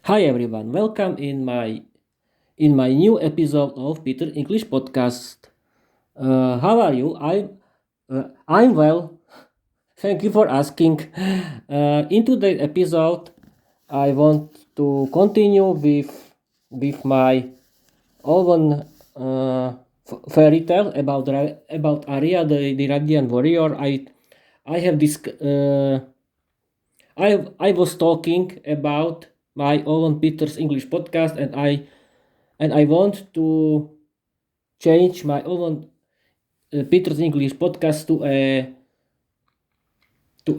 Hi everyone, welcome in my new episode of Peter English podcast. How are you? I'm well. Thank you for asking. In today's episode, I want to continue with my own fairy tale about Aria, the Radiant Warrior. I have this. I was talking about my own Peter's English podcast, and I want to change my own Peter's English podcast to a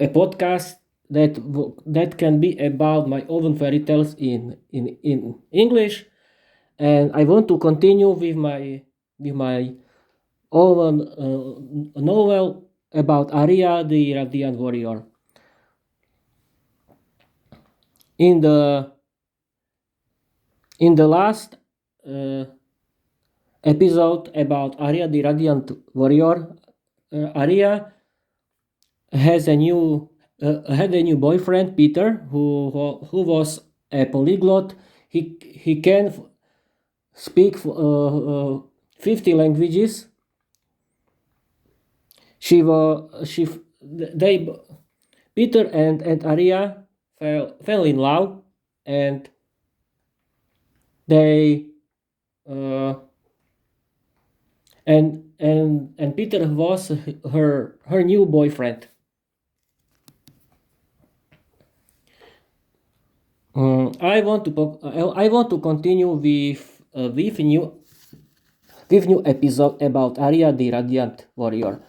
podcast that can be about my own fairy tales in English, and I want to continue with my own novel about Aria, the Radiant Warrior. In the in the last uh, episode about Aria, the Radiant Warrior, Aria has a new had a new boyfriend, Peter, who was a polyglot. He can speak 50 languages. She was she they Peter and Aria fell in love, and they uh, and Peter was her new boyfriend. I want to continue with new episode about Aria, the Radiant Warrior.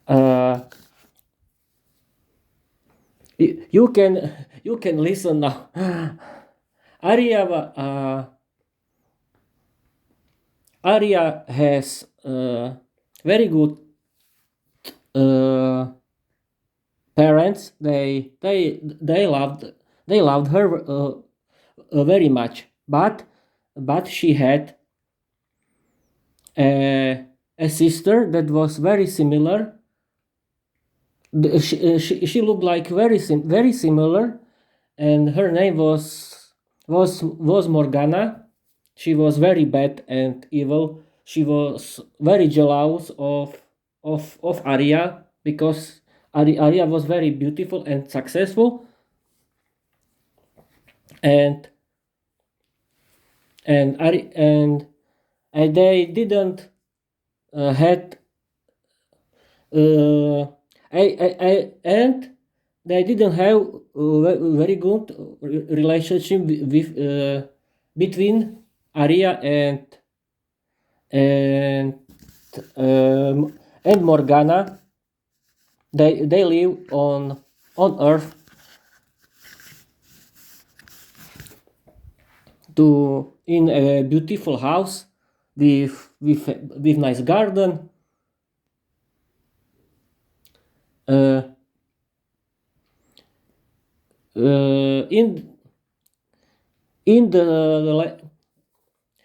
Uh, you can listen now. Aria Aria has very good uh, parents. They loved her very much, but she had a sister that was very similar. She looked like very similar, and her name was Morgana. She was very bad and evil. She was very jealous of Aria because Aria was very beautiful and successful, and and they didn't had uh, and they didn't have a very good relationship between Aria and and Morgana. They live on Earth to in a beautiful house with nice garden. Uh, in in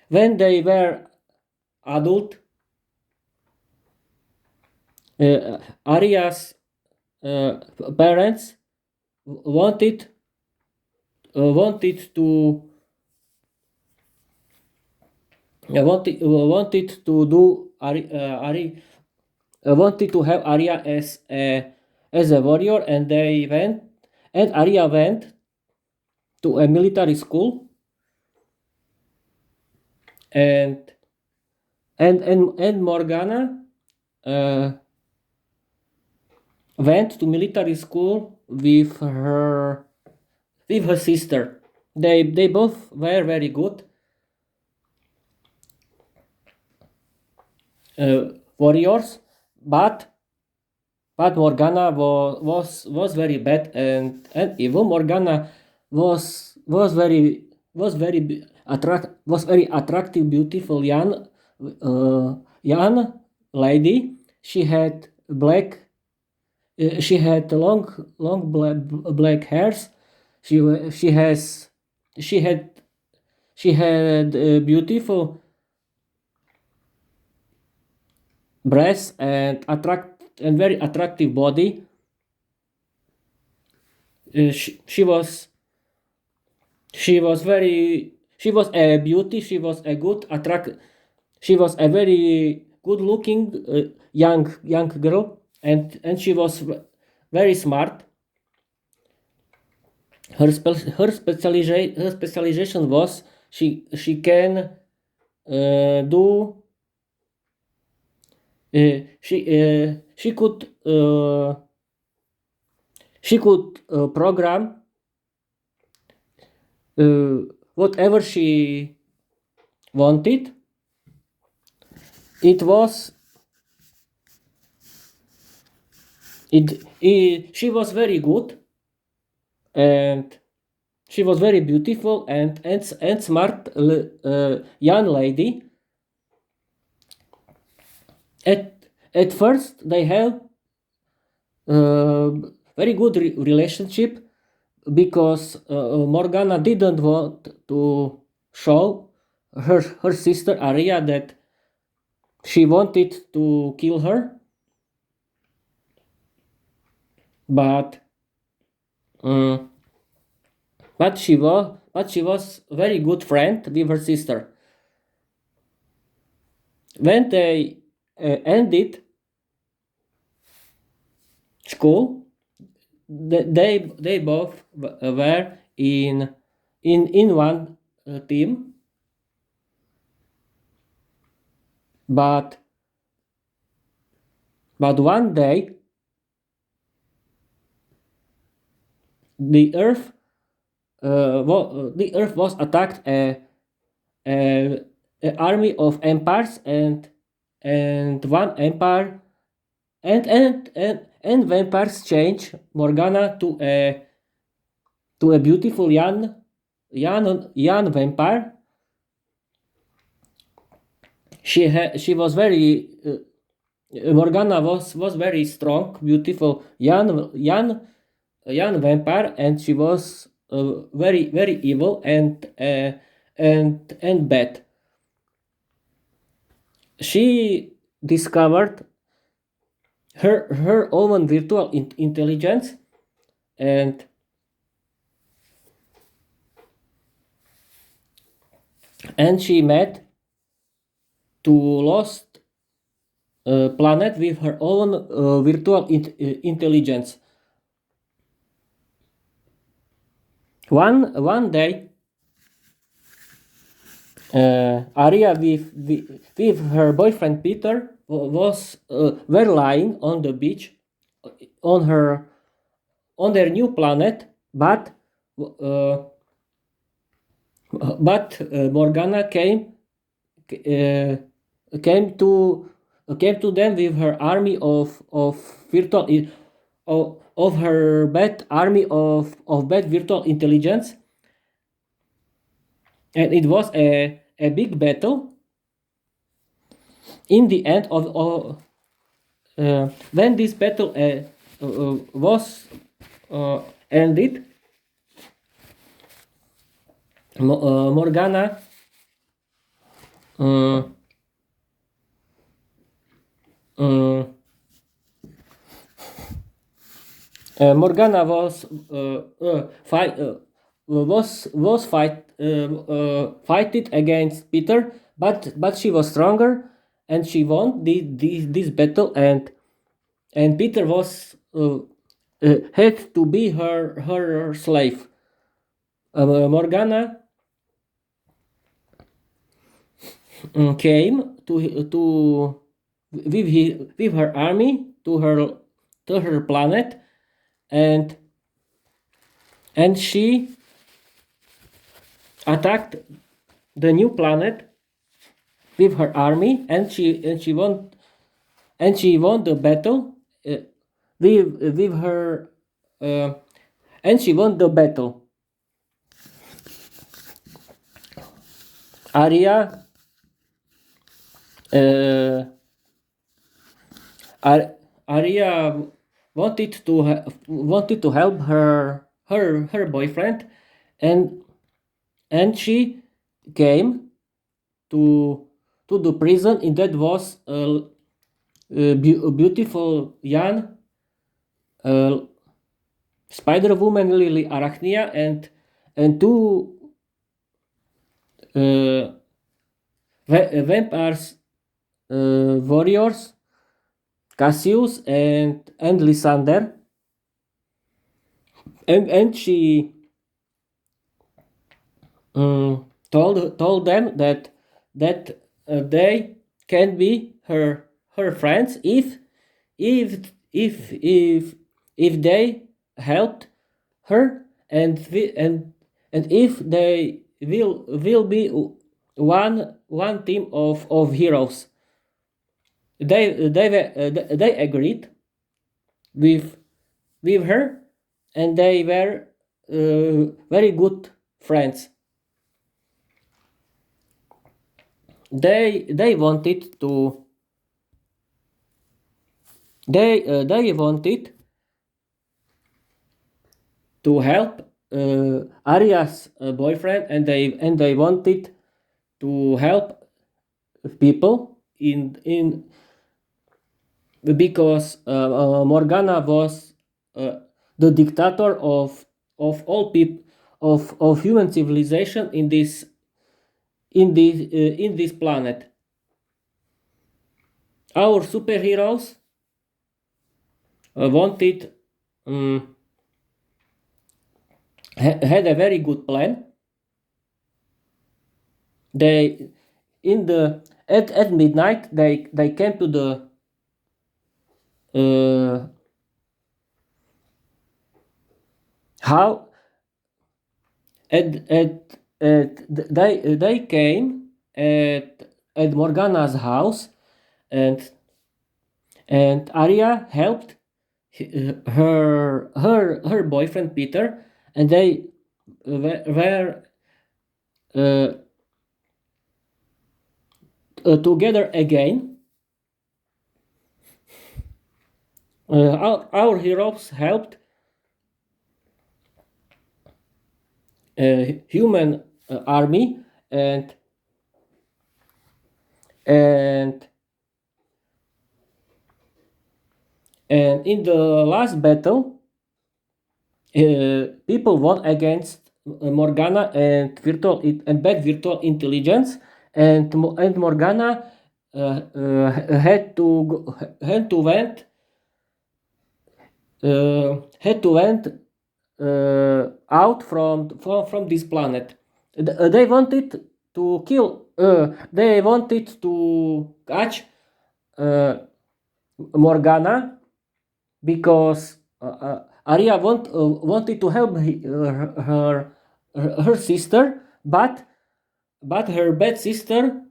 when they were adult, Aria's uh, parents wanted wanted to wanted to do wanted to have Aria as a warrior, and Aria went to a military school, and and Morgana uh, went to military school with her sister. They both were very good warriors, but Morgana was very bad and evil. Morgana was very attractive, beautiful young lady. She had long black hairs. She has she had she had beautiful breasts and very attractive body. she was very she was a beauty. She was a good attract. She was a very good looking young girl, and she was very smart. Her specialization was she can do she could program whatever she wanted. It was she was very good, and she was very beautiful and smart young lady. At first they have uh, very good relationship, because Morgana didn't want to show her sister Aria that she wanted to kill her, but um, she was very good friend with her sister. When they ended school, they both were in one team, but one day the earth the earth was attacked a army of empires, and one empire and vampires change Morgana to a beautiful young vampire. She was very Morgana was very strong, beautiful young vampire, and she was very evil and bad. She discovered her own virtual intelligence, and she met to lost planet with her own virtual intelligence. One day, Aria with her boyfriend Peter was were lying on the beach on their new planet, but Morgana uh, came to them with her army of virtual of her bad army of bad virtual intelligence, and it was a big battle. In the end of when this battle was ended, Morgana uh, uh, Morgana was fighted against Peter, but she was stronger, and she won this battle, and Peter was had to be her slave. Morgana came with her army to her planet, and she attacked the new planet with her army, and she won the battle with her and she won the battle. Aria uh, Aria wanted to help her boyfriend, and she came to the prison, and that was a beautiful young uh, Spider-Woman, Lily Arachnia, and two vampires warriors, Cassius and Lysander, and she told them that they can be her friends if if they helped her, and if they will be one team of heroes. They agreed with her, and they were very good friends. They wanted to they wanted to help Aria's boyfriend, and they wanted to help people in because Morgana was the dictator of all people of human civilization in this planet. Our superheroes wanted had a very good plan. They in the at midnight they came to the how they came at Morgana's house, and Aria helped her boyfriend Peter, and they were together again. Our heroes helped human army, and in the last battle, people won against Morgana and bad virtual intelligence, and Morgana had to went out from this planet. They wanted to kill. They wanted to catch Morgana because Aria wanted to help her sister, but her bad sister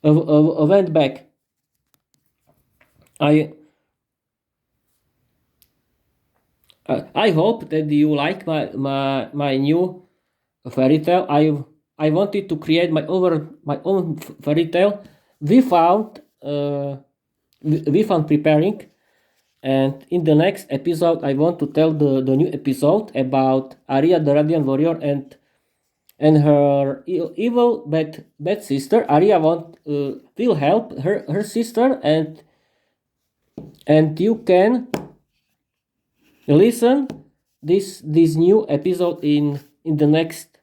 went back. I hope that you like my new fairy tale. I wanted to create my own fairy tale without preparing. And in the next episode, I want to tell the new episode about Aria, the Radiant Warrior, and her evil bad sister. Aria will help her sister, and you can listen this new episode in the next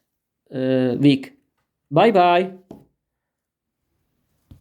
week. Bye bye.